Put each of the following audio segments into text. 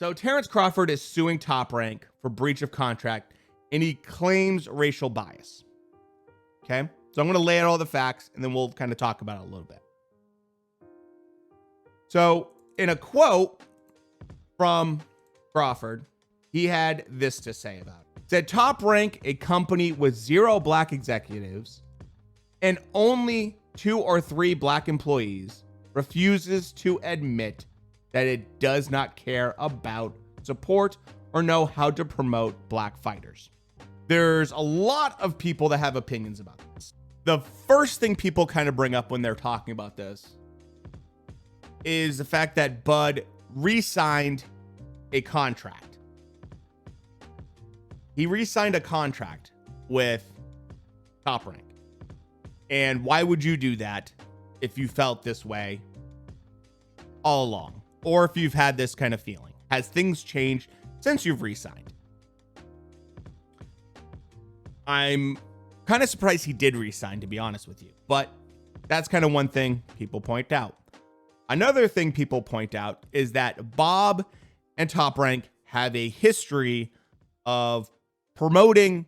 So Terence Crawford is suing Top Rank for breach of contract, and he claims racial bias. Okay, so I'm going to lay out all the facts, and then we'll kind of talk about it a little bit. So in a quote from Crawford, he had this to say about it. It said, Top Rank, a company with 0 black executives and only 2 or 3 black employees, refuses to admit that it does not care about, support, or know how to promote black fighters. There's a lot of people that have opinions about this. The first thing people kind of bring up when they're talking about this is the fact that Bud re-signed a contract. He re-signed a contract with Top Rank. And why would you do that if you felt this way all along? Or if you've had this kind of feeling? Has things changed since you've re-signed? I'm kind of surprised he did re-sign, to be honest with you. But that's kind of one thing people point out. Another thing people point out is that Bob and Top Rank have a history of promoting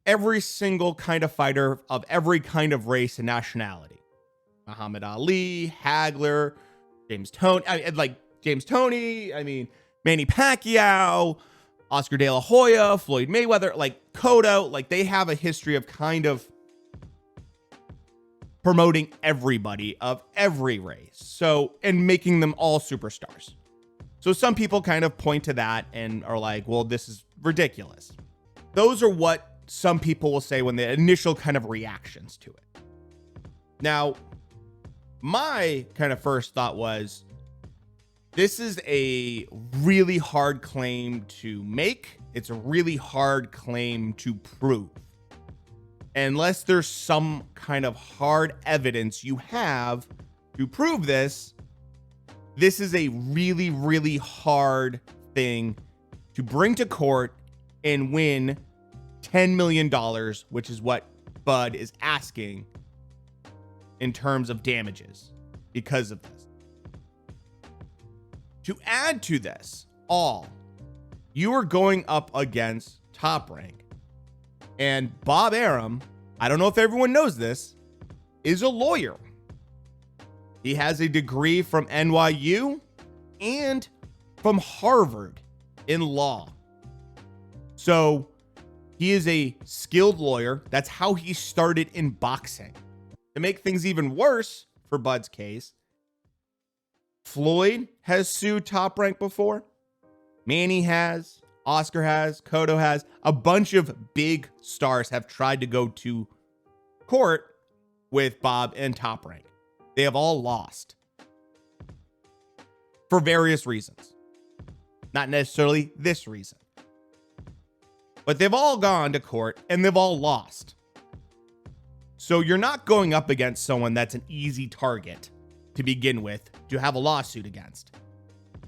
every single kind of fighter of every kind of race and nationality. Muhammad Ali, Hagler, James Toney, Manny Pacquiao, Oscar De La Hoya, Floyd Mayweather, like Cotto, like they have a history of kind of promoting everybody of every race. So, and making them all superstars. So some people kind of point to that and are like, well, this is ridiculous. Those are what some people will say when the initial kind of reactions to it. Now, my kind of first thought was, this is a really hard claim to make. It's a really hard claim to prove. Unless there's some kind of hard evidence you have to prove this, this is a really, really hard thing to bring to court and win $10 million, which is what Bud is asking in terms of damages because of this. To add to this all, you are going up against Top Rank. And Bob Arum, I don't know if everyone knows this, is a lawyer. He has a degree from NYU and from Harvard in law. So he is a skilled lawyer. That's how he started in boxing. To make things even worse for Bud's case, Floyd has sued Top Rank before. Manny has. Oscar has. Cotto has. A bunch of big stars have tried to go to court with Bob and Top Rank. They have all lost for various reasons. Not necessarily this reason. But they've all gone to court and they've all lost. So you're not going up against someone that's an easy target to begin with to have a lawsuit against.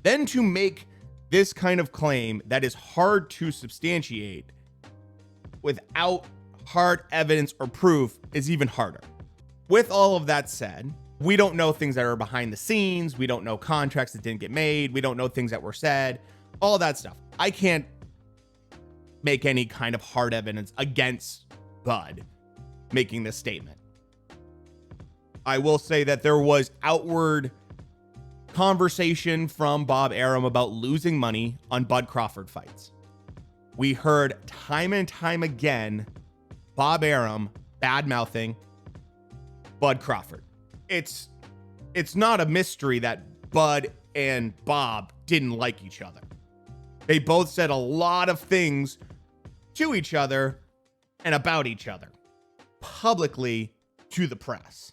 Then to make this kind of claim that is hard to substantiate without hard evidence or proof is even harder. With all of that said, we don't know things that are behind the scenes. We don't know contracts that didn't get made. We don't know things that were said, all that stuff. I can't make any kind of hard evidence against Bud making this statement. I will say that there was outward conversation from Bob Arum about losing money on Bud Crawford fights. We heard time and time again Bob Arum bad-mouthing Bud Crawford. It's not a mystery that Bud and Bob didn't like each other. They both said a lot of things to each other and about each other publicly to the press.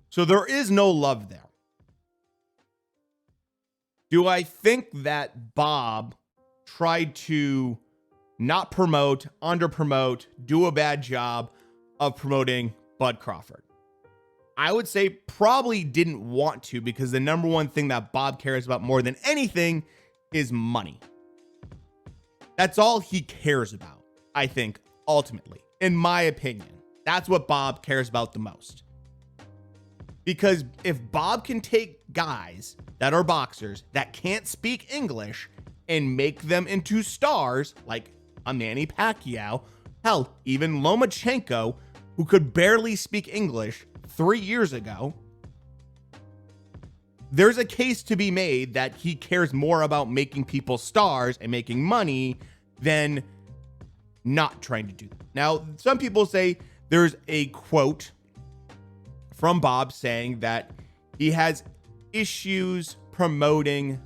So there is no love there. Do I think that Bob tried to not promote, underpromote, do a bad job of promoting Bud Crawford? I would say probably didn't want to, because the number one thing that Bob cares about more than anything is money. That's all he cares about, I think, ultimately, in my opinion. That's what Bob cares about the most. Because if Bob can take guys that are boxers that can't speak English and make them into stars like a Manny Pacquiao, hell, even Lomachenko, who could barely speak English 3 years ago, there's a case to be made that he cares more about making people stars and making money than not trying to do that. Now, some people say there's a quote from Bob saying that he has issues promoting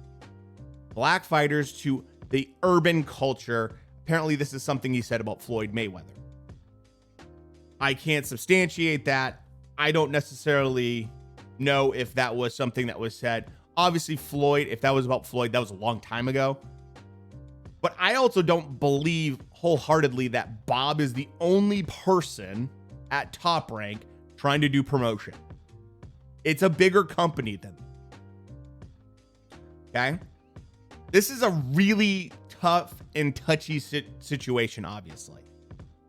black fighters to the urban culture. Apparently, this is something he said about Floyd Mayweather. I can't substantiate that. I don't necessarily know if that was something that was said. Obviously, Floyd, if that was about Floyd, that was a long time ago. But I also don't believe wholeheartedly that Bob is the only person at Top Rank trying to do promotion. It's a bigger company than that. Okay? This is a really tough and touchy situation, obviously,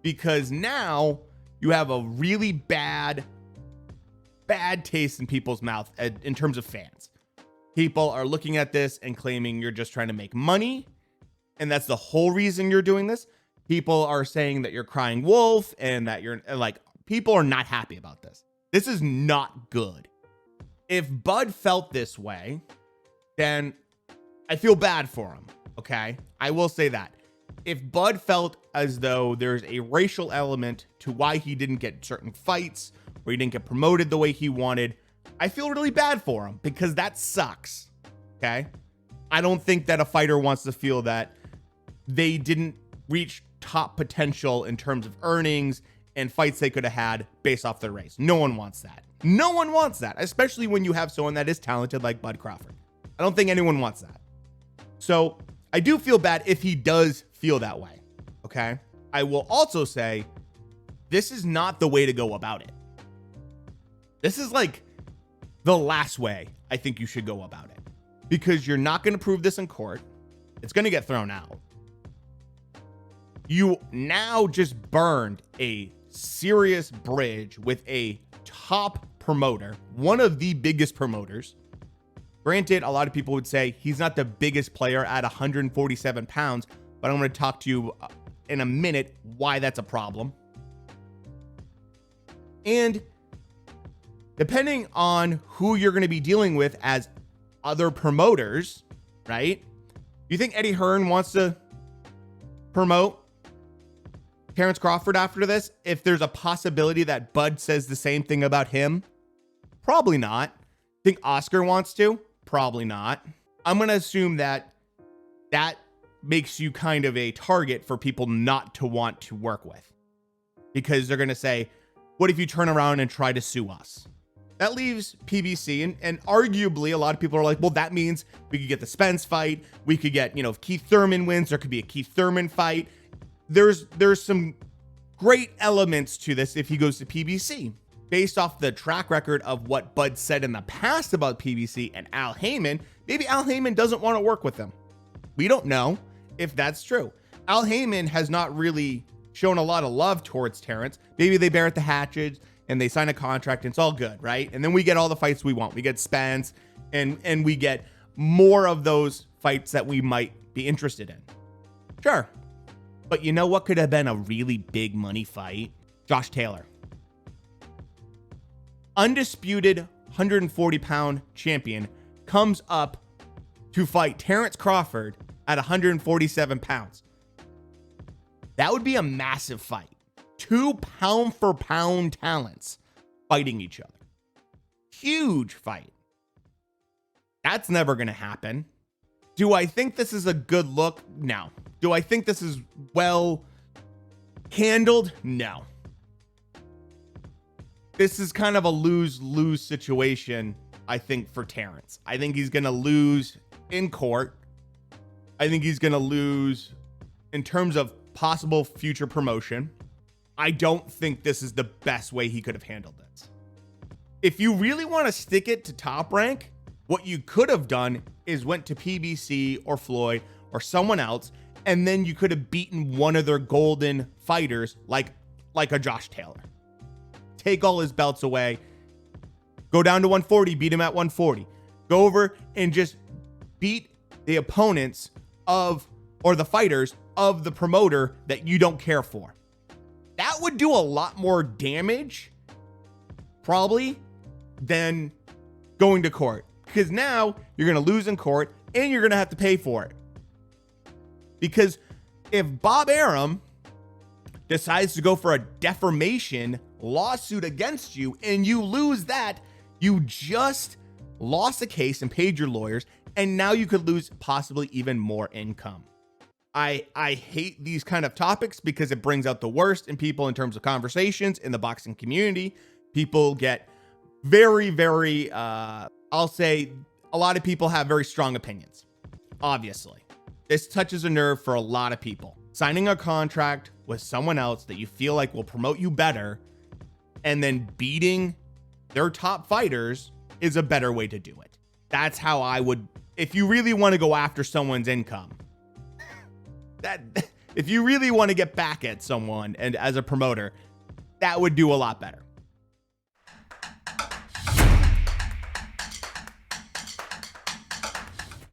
because now you have a really bad taste in people's mouth in terms of fans. People are looking at this and claiming you're just trying to make money, and that's the whole reason you're doing this. People are saying that you're crying wolf and that you're like, people are not happy about this. This is not good. If Bud felt this way, then I feel bad for him. Okay. I will say that. If Bud felt as though there's a racial element to why he didn't get certain fights or he didn't get promoted the way he wanted, I feel really bad for him because that sucks. Okay. I don't think that a fighter wants to feel that they didn't reach top potential in terms of earnings and fights they could have had based off their race. No one wants that. No one wants that, especially when you have someone that is talented like Bud Crawford. I don't think anyone wants that. So I do feel bad if he does feel that way. Okay. I will also say this is not the way to go about it. This is like the last way I think you should go about it, because you're not going to prove this in court. It's going to get thrown out. You now just burned a serious bridge with a top promoter, one of the biggest promoters. Granted, a lot of people would say he's not the biggest player at 147 pounds, but I'm going to talk to you in a minute why that's a problem. And depending on who you're going to be dealing with as other promoters, right? You think Eddie Hearn wants to promote Terence Crawford after this? If there's a possibility that Bud says the same thing about him? Probably not. Think Oscar wants to? Probably not. I'm going to assume that that makes you kind of a target for people not to want to work with, because they're going to say, what if you turn around and try to sue us? That leaves PBC, and arguably a lot of people are like, well, that means we could get the Spence fight. We could get, if Keith Thurman wins, there could be a Keith Thurman fight. There's some great elements to this if he goes to PBC. Based off the track record of what Bud said in the past about PBC and Al Heyman, maybe Al Heyman doesn't want to work with him. We don't know if that's true. Al Heyman has not really shown a lot of love towards Terence. Maybe they bear at the hatches and they sign a contract and it's all good, right? And then we get all the fights we want. We get Spence and we get more of those fights that we might be interested in. Sure. But you know what could have been a really big money fight? Josh Taylor. Undisputed 140-pound champion comes up to fight Terence Crawford at 147 pounds. That would be a massive fight. 2 pound-for-pound talents fighting each other. Huge fight. That's never going to happen. Do I think this is a good look? No. Do I think this is well handled? No. This is kind of a lose-lose situation, I think, for Terence. I think he's going to lose in court. I think he's going to lose in terms of possible future promotion. I don't think this is the best way he could have handled this. If you really want to stick it to Top Rank, what you could have done is went to PBC or Floyd or someone else, and then you could have beaten one of their golden fighters like a Josh Taylor. Take all his belts away, go down to 140, beat him at 140, go over and just beat the opponents of, or the fighters of the promoter that you don't care for. That would do a lot more damage, probably, than going to court. Because now you're going to lose in court and you're going to have to pay for it. Because if Bob Arum decides to go for a defamation lawsuit against you and you lose that, you just lost a case and paid your lawyers, and now you could lose possibly even more income. I hate these kind of topics because it brings out the worst in people in terms of conversations in the boxing community. People get very, very, I'll say a lot of people have very strong opinions. Obviously, this touches a nerve for a lot of people. Signing a contract with someone else that you feel like will promote you better and then beating their top fighters is a better way to do it. That's how I would, if you really want to go after someone's income, that if you really want to get back at someone and as a promoter, that would do a lot better.